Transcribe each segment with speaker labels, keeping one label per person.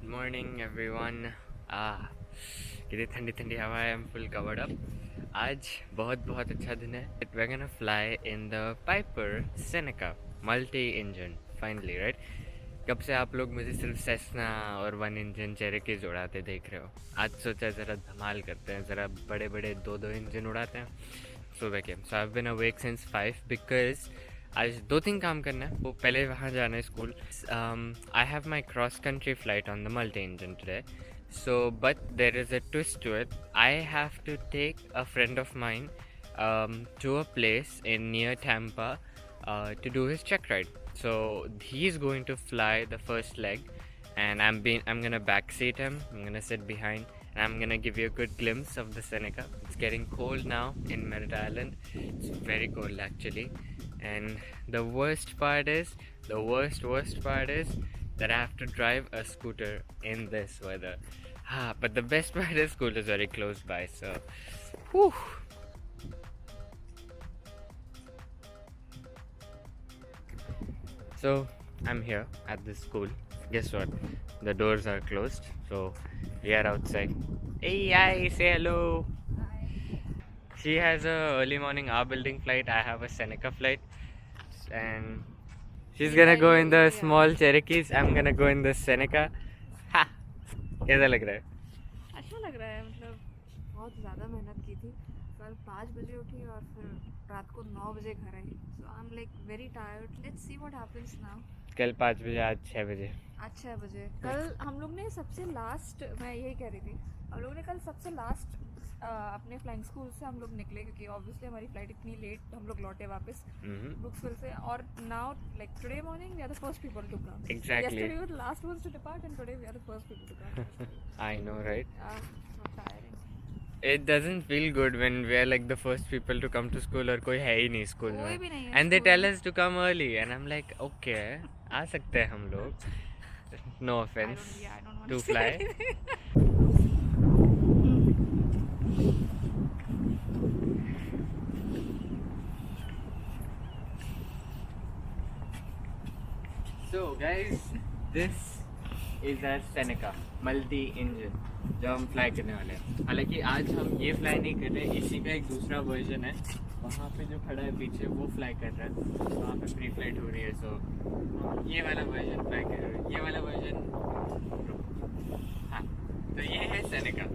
Speaker 1: Good morning everyone. कितनी ठंडी ठंडी हवा है. I'm full covered up. आज बहुत बहुत अच्छा दिन है. We're gonna fly in the Piper Seneca multi-engine finally, right? कब से आप लोग मुझे सिर्फ सेस्ना और वन इंजन चेरोकीज उड़ाते देख रहे हो. आज सोचा ज़रा धमाल करते हैं, ज़रा बड़े बड़े दो इंजन उड़ाते हैं. सुबह के So I've been awake since 5 because आज 2-3 काम करना है. वो पहले वहाँ जाना है school. I have my cross country flight on the multi-engine today. So but there is a twist to it. I have to take a friend of mine to a place in near Tampa to do his check ride. So he's going to fly the first leg, and I'm gonna backseat him. I'm gonna sit behind, and I'm gonna give you a good glimpse of the Seneca. It's getting cold now in Merritt Island. It's very cold actually. And the worst part is that I have to drive a scooter in this weather. But the best part is school is very close by, so whew. So I'm here at this school. Guess what? The doors are closed, so we are outside. Hey, hi, say hello. She has a early morning our building flight. I have a Seneca flight, and she's gonna go in the small Cherokees. I'm gonna go in the Seneca. Ha! कैसा लग रहा है?
Speaker 2: अच्छा लग रहा है. मतलब बहुत ज़्यादा मेहनत की थी. कल 5 बजे उठी और फिर रात को 9 बजे घर आई. So I'm like very tired. Let's see what happens now.
Speaker 1: कल 5 बजे, आज 6 बजे.
Speaker 2: आज 6 बजे. कल हम लोग ने सबसे लास्ट, मैं यही कह रही थी, हम लोग ने कल सबसे लास्ट अपने फ्लाइंग स्कूल से हम लोग निकले, क्योंकि ऑब्वियसली हमारी फ्लाइट इतनी लेट हम लोग लौटे वापस ब्रुक्सविल से. और now like today morning we are the first people to come.
Speaker 1: Exactly.
Speaker 2: Yesterday we were the last ones to depart, and today we are the first people to come.
Speaker 1: I know, right?
Speaker 2: So tiring.
Speaker 1: It doesn't feel good when we are like the first people to come to school और कोई है ही नहीं school
Speaker 2: कोई
Speaker 1: में.
Speaker 2: भी नहीं है
Speaker 1: And they
Speaker 2: school
Speaker 1: tell
Speaker 2: में.
Speaker 1: us to come early, and I'm like, okay, आ सकते हैं हम लोग. No offense
Speaker 2: I don't want
Speaker 1: to
Speaker 2: say
Speaker 1: fly.
Speaker 2: anything.
Speaker 1: So guys, this is our Seneca multi-engine जो हम फ्लाई करने वाले हैं. हालांकि आज हम ये फ्लाई नहीं कर रहे, इसी का एक दूसरा वर्जन है. वहाँ पे जो खड़ा है पीछे वो फ्लाई कर रहा है. वहाँ पे प्री फ्लाइट हो रही है. सो ये वाला वर्जन फ्लाई कर रहे हैं. ये वाला वर्जन, हाँ, तो ये है Seneca.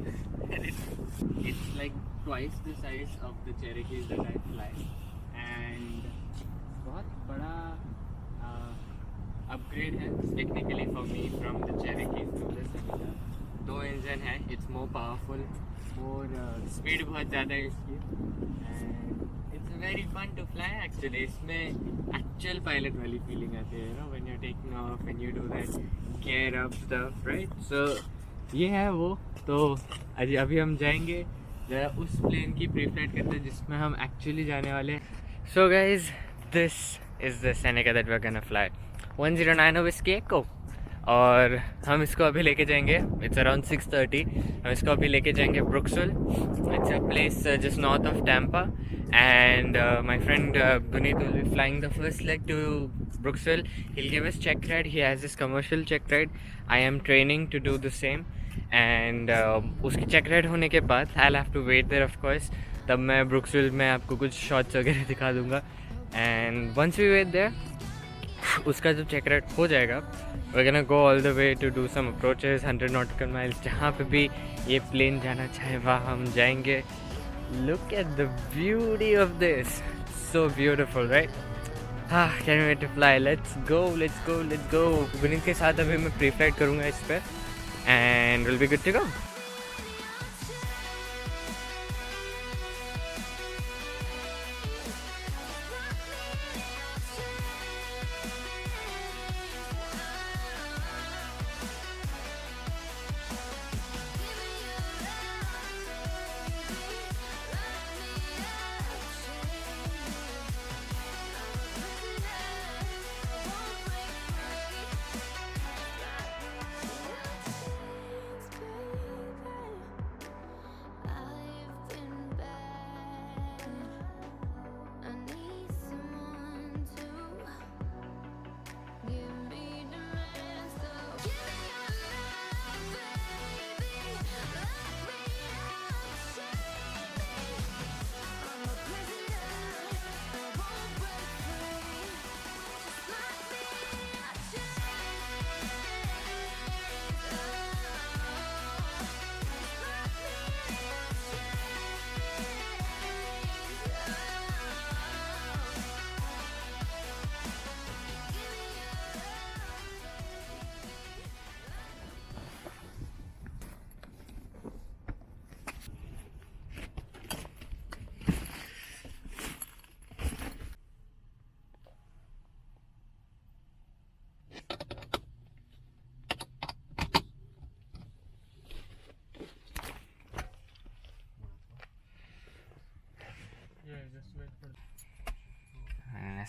Speaker 1: It's like twice the size of the Cherokees that I fly, and बहुत बड़ा upgrade है technically for me from the Cherokees to the Seneca. 2 engine है. It's more powerful, more speed बहुत ज़्यादा है इसकी, and it's very fun to fly actually. इसमें actual pilot वाली feeling आती है, you know, when you're taking off and you do that gear up stuff, right? So ये है वो. तो अभी हम जाएंगे ज़रा उस प्लेन की प्री फ्लाइट करते हैं जिसमें हम एक्चुअली जाने वाले हैं. So guys, this is the Seneca that we're gonna fly. 109 Whiskey Echo. और हम इसको अभी लेके जाएंगे. It's around 6:30. हम इसको अभी लेके जाएंगे Brooksville. It's a place just north of Tampa. And my friend Guneet will be flying the first leg to Brooksville. He'll give us check ride. He has his commercial check ride. I am training to do the same. And उसकी check ride होने के बाद I'll have to wait there of course. तब मैं ब्रुक्सविल में आपको कुछ shots वगैरह दिखा दूँगा. And once we wait there, उसका जब चेक राइड हो जाएगा, we're gonna go all the way to do some approaches 100 nautical miles. जहाँ पे भी ये प्लेन जाना चाहे वहाँ हम जाएंगे. Look at the beauty of this. So beautiful, right? Can't wait to fly. Let's go. Guneet के साथ अभी मैं प्री फ्लाइट करूँगा इस पर, and we'll be good to go.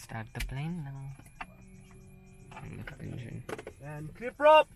Speaker 1: start the plane now. Engine.
Speaker 3: And clip rope.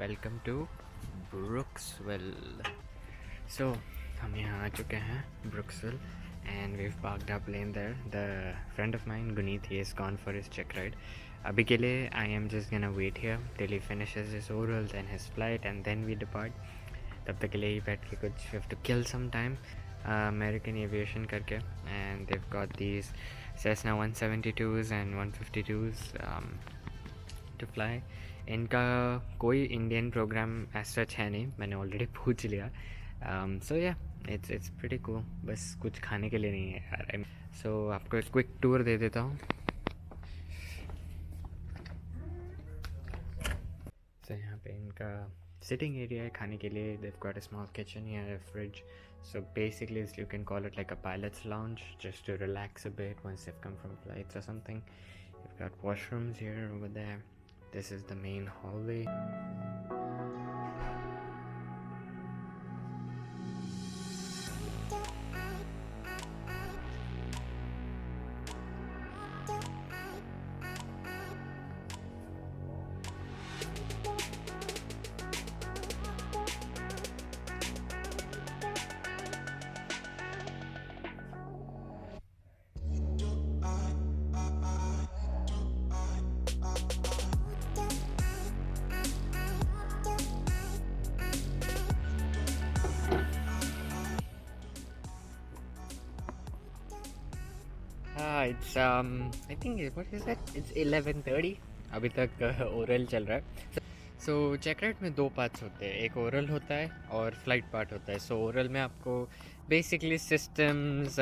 Speaker 1: Welcome to Brooksville. So हम यहाँ आ चुके हैं Brooksville and we've parked our plane there. The friend of mine Guneet, he is gone for his check ride. अभी के लिए I am just gonna wait here till he finishes his orals and his flight and then we depart. तब तक के लिए ही बैठ के कुछ we have to kill some time American aviation करके, and they've got these Cessna 172s and 152s to fly. इनका कोई इंडियन प्रोग्राम एज सच है नहीं, मैंने ऑलरेडी पूछ लिया. सो या इट्स प्रीटी कूल, बस कुछ खाने के लिए नहीं है यार. सो आपको एक क्विक टूर दे देता हूँ. सो यहाँ पे इनका सिटिंग एरिया है खाने के लिए. they've got a small kitchen here, a fridge. So basically you can call it like a pilot's lounge, just to relax a bit once they've come from flights or something. You've got washrooms here, over there. This is the main hallway. it's I think what is that? It's 11:30. अभी तक oral चल रहा है. सो checkout में 2 parts होते हैं, एक oral होता है और फ्लाइट पार्ट होता है. सो ओरल में आपको बेसिकली सिस्टम्स,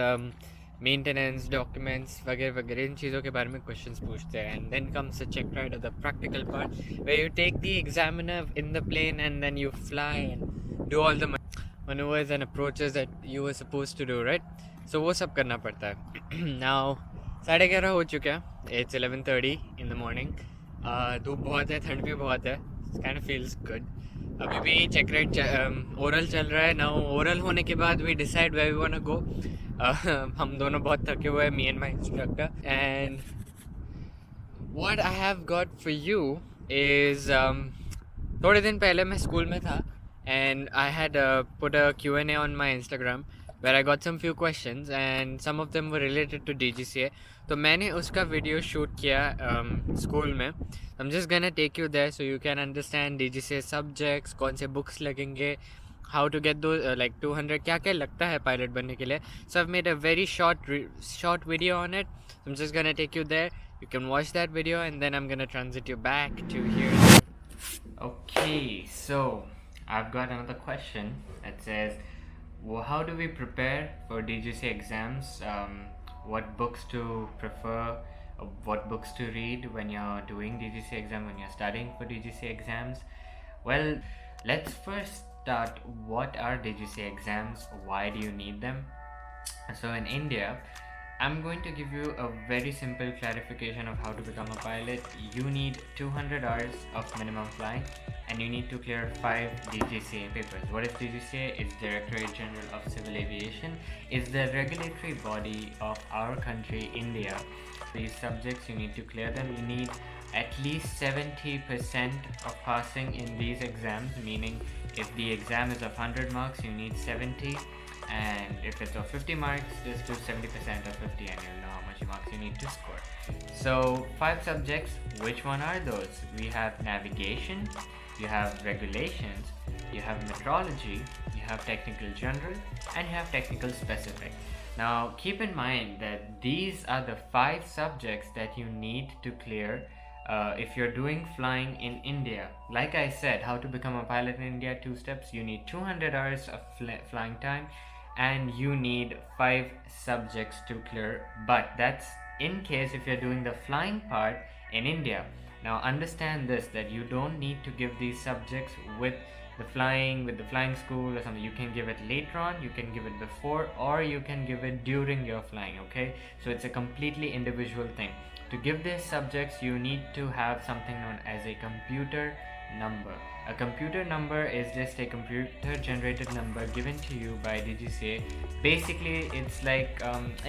Speaker 1: मेंटेनेंस, डॉक्यूमेंट्स वगैरह वगैरह इन चीज़ों के बारे में क्वेश्चंस पूछते हैं. And then comes the check right the practical part where you take the examiner in the plane and then you fly and do all the maneuvers and approaches that you were supposed to do, right? So वो सब करना पड़ता है. Now 11:30 हो चुका है. It's 11:30 in the morning. धूप बहुत है, ठंड भी बहुत है. It kind of feels good. अभी भी चेक राइट ओरल चल रहा है. Now ओरल होने के बाद we decide where we want to go. हम दोनों बहुत थके हुए हैं, me and my instructor. And what I have got for you is थोड़े दिन पहले मैं स्कूल में था. And I had put a Q&A on my Instagram where I got some few questions and some of them were related to DGCA. तो मैंने उसका video shoot किया स्कूल में. I'm just gonna take you there so you can understand DGCA subjects, कौन से books लगेंगे, how to get those like 200 क्या क्या लगता है पायलट बनने के लिए. So I've made a very short video on it. So I'm just gonna take you there. You can watch that video and then I'm gonna transit you back to here. Okay, so I've got another question that says, well, how do we prepare for DGCA exams? What books to prefer? What books to read when you're doing DGCA exam, when you're studying for DGCA exams? Well, let's first start. What are DGCA exams? Why do you need them? So in India, I'm going to give you a very simple clarification of how to become a pilot. You need 200 hours of minimum flying and you need to clear 5 DGCA papers. What is DGCA? It's Directorate General of Civil Aviation. It's the regulatory body of our country, India. These subjects, you need to clear them. You need at least 70% of passing in these exams, meaning if the exam is of 100 marks, you need 70. And if it's of 50 marks, just do 70% of 50 and you'll know how much marks you need to score. So 5 subjects, which one are those? We have navigation, you have regulations, you have meteorology, you have technical general, and you have technical specific. Now keep in mind that these are the 5 subjects that you need to clear if you're doing flying in India. Like I said, how to become a pilot in India, 2 steps. You need 200 hours of flying time and you need 5 subjects to clear, but that's in case if you're doing the flying part in India. Now understand this, that you don't need to give these subjects with the flying school or something. You can give it later on, you can give it before, or you can give it during your flying. Okay, so it's a completely individual thing. To give these subjects, you need to have something known as a computer number. A computer number is just a computer generated number given to you by DGCA. Basically it's like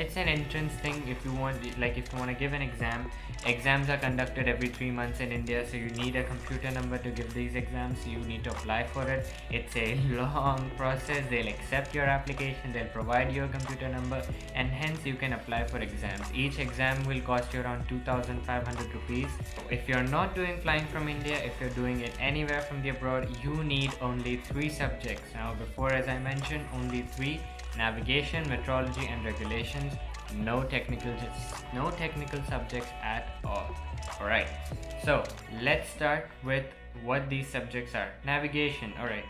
Speaker 1: it's an entrance thing. If you want to give an exam, exams are conducted every 3 months in India, so you need a computer number to give these exams. You need to apply for it. It's a long process. They'll accept your application, they'll provide you a computer number, and hence you can apply for exams. Each exam will cost you around 2,500 rupees. If you're not doing flying from India, if you're doing it anywhere from the abroad, you need only 3 subjects. Now before, as I mentioned, only 3: navigation, meteorology, and regulations. No technical subjects at all. Alright, so let's start with what these subjects are. Navigation. Alright,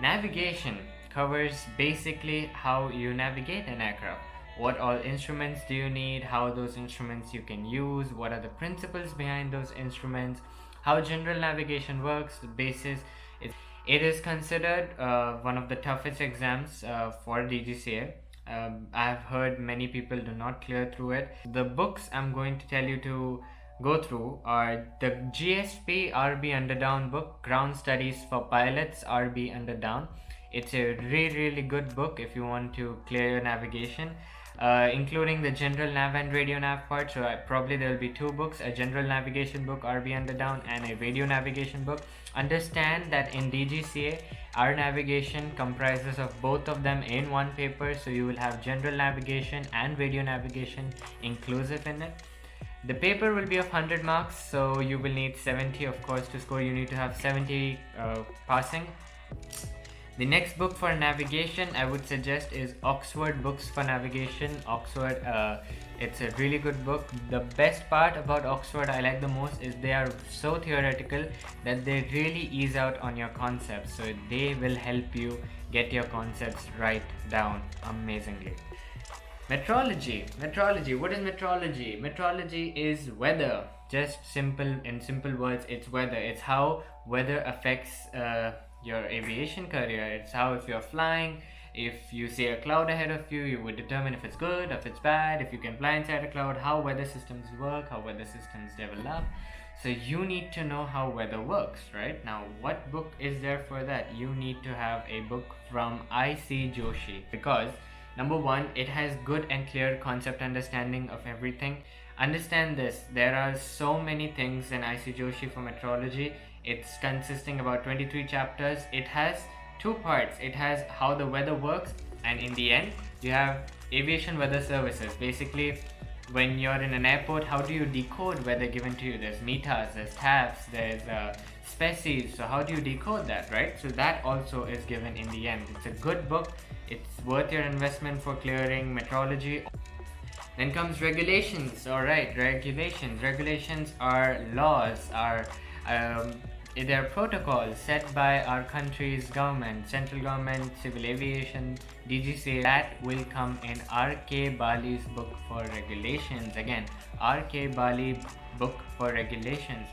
Speaker 1: navigation covers basically how you navigate an aircraft. What all instruments do you need, how those instruments you can use, what are the principles behind those instruments, how general navigation works, the basis. It is considered one of the toughest exams for DGCA. I've heard many people do not clear through it. The books I'm going to tell you to go through are the GSP RB Underdown book, Ground Studies for Pilots RB Underdown. It's a really good book if you want to clear your navigation, including the general nav and radio nav part. So probably there will be 2 books, a general navigation book RB Underdown and a radio navigation book. Understand that in DGCA our navigation comprises of both of them in one paper, so you will have general navigation and radio navigation inclusive in it. The paper will be of 100 marks, so you will need 70 of course to score. You need to have 70 passing. The next book for navigation I would suggest is Oxford Books for Navigation. Oxford, it's a really good book. The best part about Oxford I like the most is they are so theoretical that they really ease out on your concepts. So they will help you get your concepts right down amazingly. Meteorology. What is meteorology? Meteorology is weather. Just in simple words, it's weather. It's how weather affects your aviation career. It's how, if you're flying, if you see a cloud ahead of you, you would determine if it's good, if it's bad, if you can fly inside a cloud, how weather systems work, how weather systems develop. So you need to know how weather works, right? Now, what book is there for that? You need to have a book from I.C. Joshi, because number one, it has good and clear concept understanding of everything. Understand this, there are so many things in I.C. Joshi for meteorology. It's consisting about 23 chapters. It has two parts. It has how the weather works, and in the end, you have aviation weather services. Basically, when you're in an airport, how do you decode weather given to you? There's meters, there's taps, there's species. So how do you decode that, right? So that also is given in the end. It's a good book. It's worth your investment for clearing meteorology. Then comes regulations. All right, regulations. Regulations are laws, are they're protocols set by our country's government, central government, civil aviation, DGCA. That will come in R.K. Bali's book for regulations. Again, R.K. Bali book for regulations.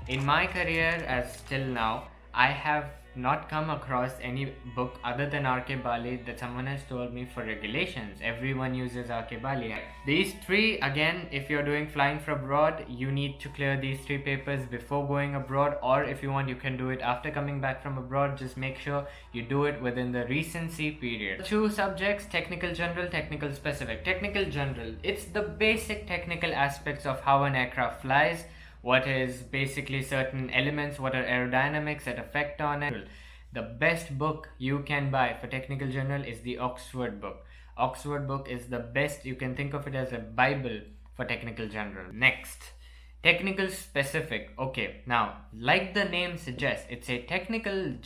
Speaker 1: In my career, as till now, I have not come across any book other than R.K. Bali that someone has told me for regulations. Everyone uses R.K. Bali. These three, again, if you're doing flying for abroad, you need to clear these three papers before going abroad, or if you want, you can do it after coming back from abroad. Just make sure you do it within the recency period. Two subjects: technical general, technical specific. Technical general, it's the basic technical aspects of how an aircraft flies. What is basically certain elements, what are aerodynamics that affect on it. The best book you can buy for technical general is the Oxford book. Oxford book is the best. You can think of it as a Bible for technical general. Next, technical specific. Okay, now, like the name suggests, it's a technical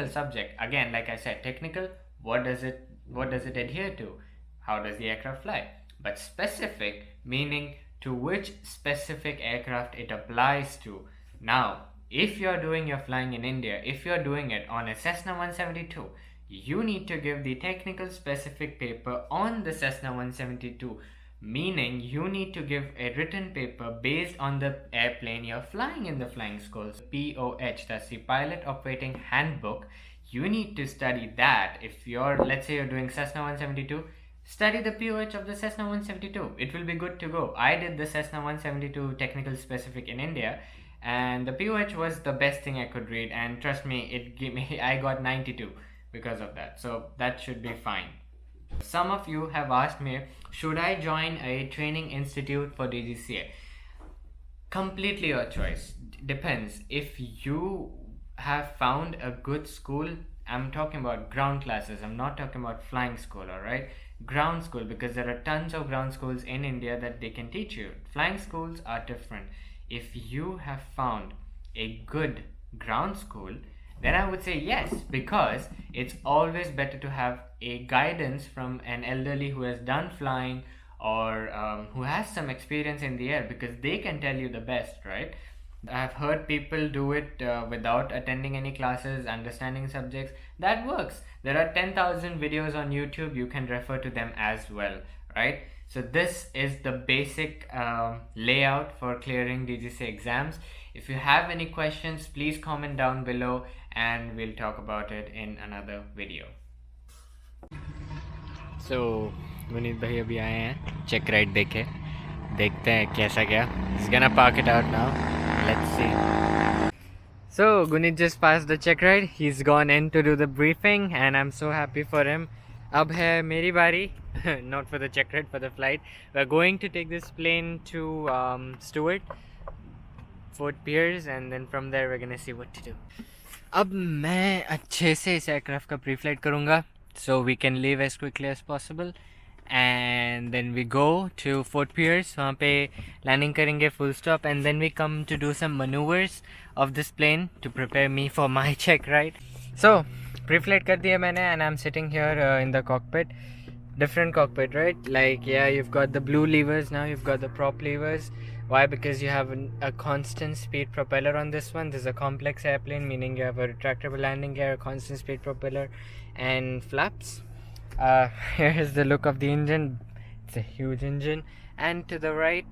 Speaker 1: subject. Again, like I said, technical, what does it adhere to? How does the aircraft fly? But specific, meaning to which specific aircraft it applies to. Now, if you're doing your flying in India, if you're doing it on a Cessna 172, you need to give the technical specific paper on the Cessna 172, meaning you need to give a written paper based on the airplane you're flying in the flying schools. POH, that's the Pilot Operating Handbook. You need to study that. If you're, let's say you're doing Cessna 172, study the POH of the Cessna 172. It will be good to go. I did the Cessna 172 technical specific in India, and the POH was the best thing I could read, and trust me, I got 92 because of that. So that should be fine. Some of you have asked me, should I join a training institute for DGCA? Completely your choice. Depends. If you have found a good school, I'm talking about ground classes, I'm not talking about flying school, alright? Ground school, because there are tons of ground schools in India that they can teach you. Flying schools are different. If you have found a good ground school, then I would say yes, because it's always better to have a guidance from an elderly who has done flying, or who has some experience in the air, because they can tell you the best, right? I've heard people do it without attending any classes, understanding subjects. That works. There are 10,000 videos on YouTube. You can refer to them as well, right? So this is the basic layout for clearing DGCA exams. If you have any questions, please comment down below and we'll talk about it in another video. So, Guneet bhai abhi aaye hain. Check ride dekhe. देखते हैं कैसा गया. He's gonna park it out now. Let's see. So Guneet just passed the check ride. He's gone in to do the briefing, and I'm so happy for him. Ab hai meri bari, not for the check ride, for the flight. We're going to take this plane to Stewart, Fort Pierce, and then from there we're gonna see what to do. अब मैं अच्छे से इस aircraft का pre-flight करूँगा, so we can leave as quickly as possible. And then we go to Fort Pierce, वहाँ पे landing करेंगे full stop, and then we come to do some maneuvers of this plane to prepare me for my check ride. So pre-flight कर दिया मैंने and I'm sitting here in the cockpit. Different cockpit, right? Like, yeah, you've got the blue levers now, you've got the prop levers. Why? Because you have a constant speed propeller on this one. This is a complex airplane, meaning you have a retractable landing gear, a constant speed propeller, and flaps. Here is the look of the engine. It's a huge engine. And to the right,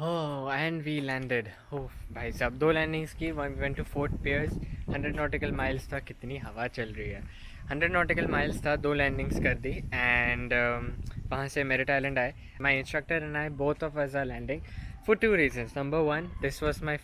Speaker 1: oh, and we landed. Oh, भाई साहब, 2 landings की. We went to Fort Pierce. 100 nautical miles था. कितनी हवा चल रही है. 100 nautical miles था, 2 लैंडिंग्स कर दी. And वहाँ से मेरिट आइलैंड आए. My instructor and I, both of us are landing for 2 reasons. Number 1, this was my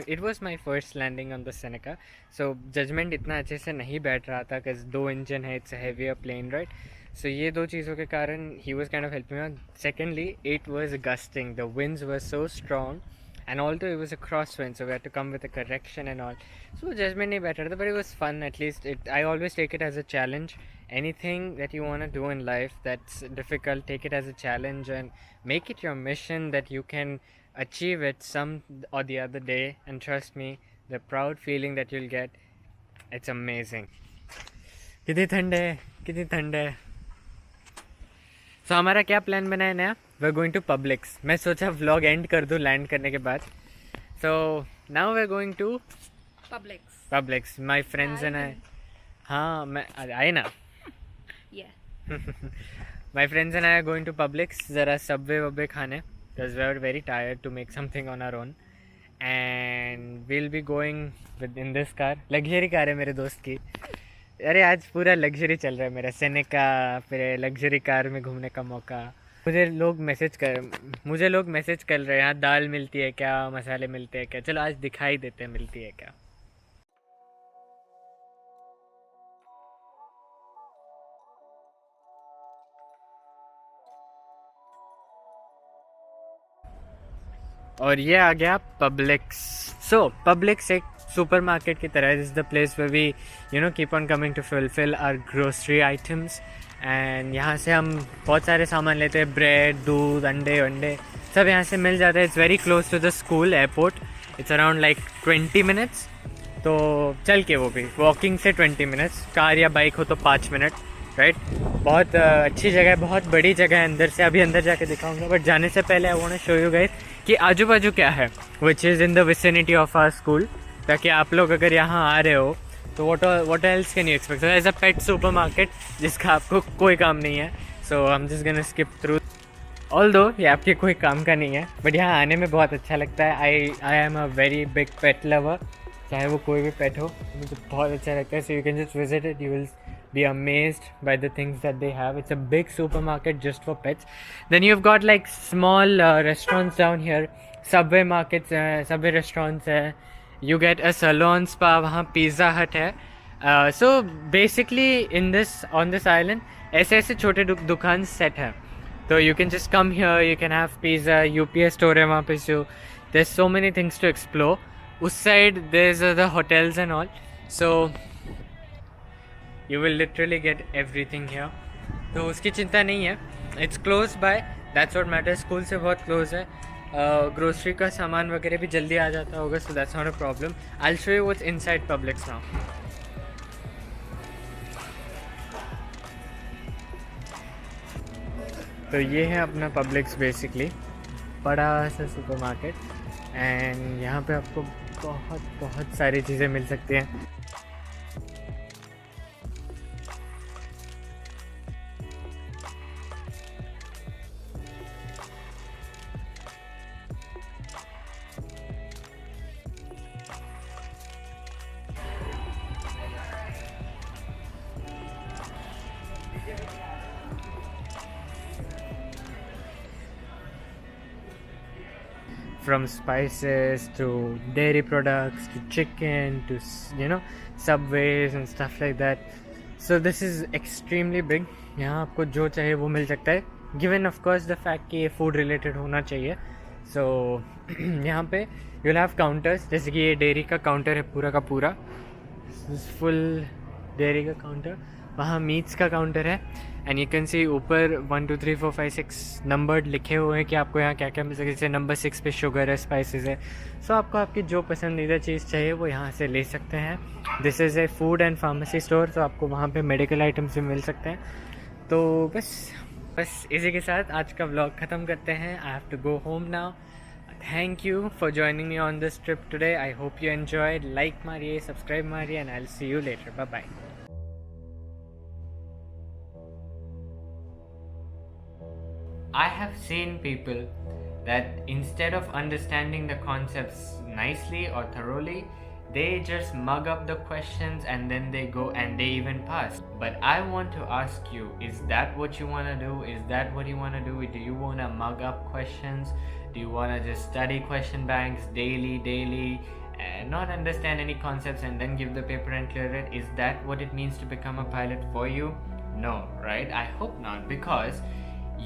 Speaker 1: it was my first landing on the Seneca. So judgment इतना अच्छे से नहीं बैठ रहा था because 2 engine है, it's a heavier plane, right? So ये 2 चीज़ों के कारण he was kind of helping me out. Secondly, it was gusting. The winds were so strong, and although it was a crosswind, so we had to come with a correction and all. So judgment नहीं बैठ रहा था, but it was fun. At least I always take it as a challenge. Anything that you want to do in life that's difficult, take it as a challenge and make it your mission that you can achieve it some or the other day. And trust me, the proud feeling that you'll get, it's amazing. कितनी ठंड है. So हमारा क्या plan बना है नया? We're going to Publix. मैं सोचा vlog end कर दूँ लैंड करने के बाद. So now we're going to
Speaker 2: Publix.
Speaker 1: My friends and I. हाँ मैं आए ना.
Speaker 2: Yeah.
Speaker 1: My friends and I are going to Publix ज़रा subway वब्वे खाने because we are very tired to make something on our own and we'll be going in this car. Luxury car है मेरे दोस्त की. अरे आज पूरा लग्जरी चल रहा है मेरा. सेनेका फिर लग्जरी कार में घूमने का मौका. मुझे लोग मैसेज कर रहे हैं यहाँ दाल मिलती है क्या, मसाले मिलते हैं क्या. चलो आज दिखाई देते हैं मिलती है क्या. और ये आ गया पब्लिक्स. सो पब्लिक्स एक सुपरमार्केट की तरह. This is the place way we keep on coming to fulfil our grocery items. And यहाँ से हम बहुत सारे सामान लेते हैं. ब्रेड, दूध, अंडे वंडे सब यहाँ से मिल जाता है. It's very close to the school airport. It's around like 20 minutes. तो चल के वो भी वॉकिंग से 20 मिनट्स, कार या बाइक हो तो 5 मिनट. राइट. बहुत अच्छी जगह है, बहुत बड़ी जगह है. अंदर से अभी अंदर जाके दिखाऊंगा. बट जाने से पहले I want to show you guys कि आजू बाजू क्या है which is in the vicinity of our school, ताकि आप लोग अगर यहाँ आ रहे हो तो what else can you expect. As a pet supermarket जिसका आपको कोई काम नहीं है. So I am just gonna skip through. Although ये आपके कोई काम का नहीं है बट यहाँ आने में बहुत अच्छा लगता है. I am a very big pet lover. चाहे वो कोई भी पेट हो मुझे बहुत अच्छा लगता है. So you can just visit it. You will be amazed by the things that they have. It's a big supermarket just for pets. Then you've got like small restaurants down here, subway markets, subway restaurants hai. You get a salon spa, wahan pizza hut hai. So basically on this island ऐसे छोटे दुकान set है. So you can just come here, you can have pizza. UPS store है वहाँ पे. So there's so many things to explore. उस side there's the hotels and all. So you will literally get everything here. तो उसकी चिंता नहीं है. It's close by. That's what matters. School से बहुत close है. ग्रोसरी का सामान वगैरह भी जल्दी आ जाता होगा. So that's not a problem. I'll show you what's inside Publix now. तो ये है अपना Publix बेसिकली. बड़ा सा सुपरमार्केट. एंड यहाँ पे आपको बहुत सारी चीज़ें मिल सकती हैं. From spices to dairy products to chicken to subways and stuff like that. So this is extremely big. यहाँ आपको जो चाहिए वो मिल सकता है, given of course the fact कि ये food related होना चाहिए. So यहाँ पे you'll have counters. जैसे कि ये डेयरी का काउंटर है पूरा का पूरा. फुल डेयरी का काउंटर. वहाँ मीट्स का काउंटर है. एंड यू कैन सी ऊपर 1 2 3 4 5 6 नंबर लिखे हुए हैं कि आपको यहाँ क्या क्या मिल सकता है. जैसे नंबर 6 पे शुगर है, स्पाइसेस है. सो आपको आपकी जो पसंदीदा चीज़ चाहिए वो यहाँ से ले सकते हैं. This is a food and pharmacy store. तो आपको वहाँ पे मेडिकल आइटम्स भी मिल सकते हैं. तो बस इसी के साथ आज का व्लॉग ख़त्म करते हैं. I have to go home now. Thank you for joining me on this trip today. I hope you enjoyed. Like मारिए, सब्सक्राइब मारिए and I will see you later. Bye bye. I have seen people that instead of understanding the concepts nicely or thoroughly, they just mug up the questions and then they go and they even pass. But I want to ask you, is that what you want to do? Is that what you want to do? Do you want to mug up questions? Do you want to just study question banks daily, and not understand any concepts and then give the paper and clear it? Is that what it means to become a pilot for you? No, right? I hope not, because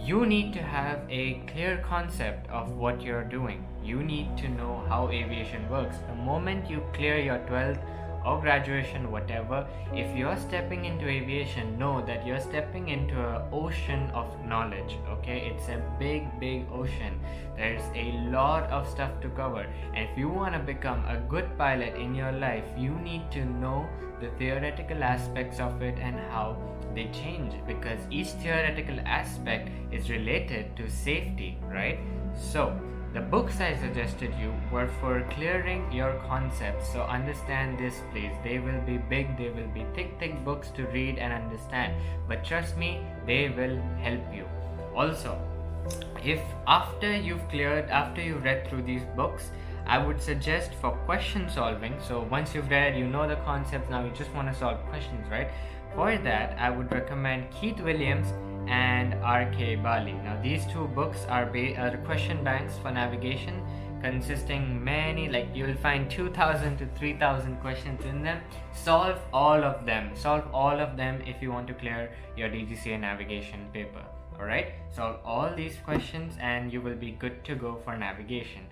Speaker 1: you need to have a clear concept of what you're doing. You need to know how aviation works. The moment you clear your 12th or graduation, whatever, if you're stepping into aviation, know that you're stepping into an ocean of knowledge. Okay, it's a big ocean. There's a lot of stuff to cover, and if you want to become a good pilot in your life, you need to know the theoretical aspects of it and how they change, because each theoretical aspect is related to safety, right? So The books I suggested you were for clearing your concepts. So understand this, please. They will be big, they will be thick books to read and understand. But trust me, they will help you. Also, if after you've read through these books, I would suggest for question solving. So once you've read, you know the concepts, now you just want to solve questions, right? For that, I would recommend Keith Williams and R.K. Bali. Now these two books are question banks for navigation, consisting many, like you'll find 2,000 to 3,000 questions in them. Solve all of them if you want to clear your DGCA navigation paper. Alright, solve all these questions and you will be good to go for navigation.